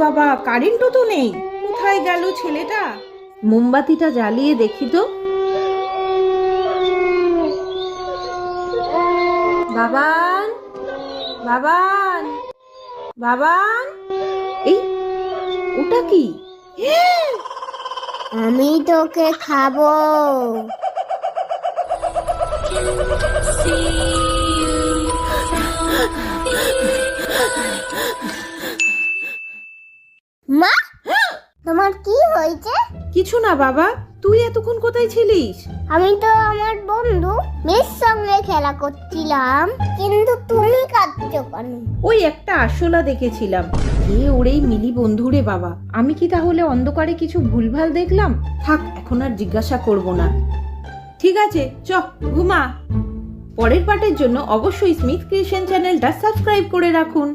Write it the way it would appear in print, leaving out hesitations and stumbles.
বাবা, কারেন্টও তো নেই, কোথায় গেল ছেলেটা? মোমবাতিটা জ্বালিয়ে দেখি তো। বাবান, বাবান, বাবান, এই ওটা কি? আমি তোকে খাবো। মা, তোমার কি হয়েছে? কিছু না বাবা, তুই এতক্ষণ কোথায় ছিলিস? আমি তো আমার বন্ধু মেয়ের সঙ্গে খেলা করছিলাম, কিন্তু তুমি কাঁদছো কেন? ওই একটা আরশোলা দেখেছিলাম। কে ওরেই মিলি বন্ধুরে বাবা, আমি কি তাহলে অন্ধকারে কিছু ভুলভাল দেখলাম? থাক, এখন আর জিজ্ঞাসা করব না। ঠিক আছে, চ ঘুমা। পরের পার্টের জন্য অবশ্যই স্মিথ ক্রিয়েশন চ্যানেলটা সাবস্ক্রাইব করে রাখুন।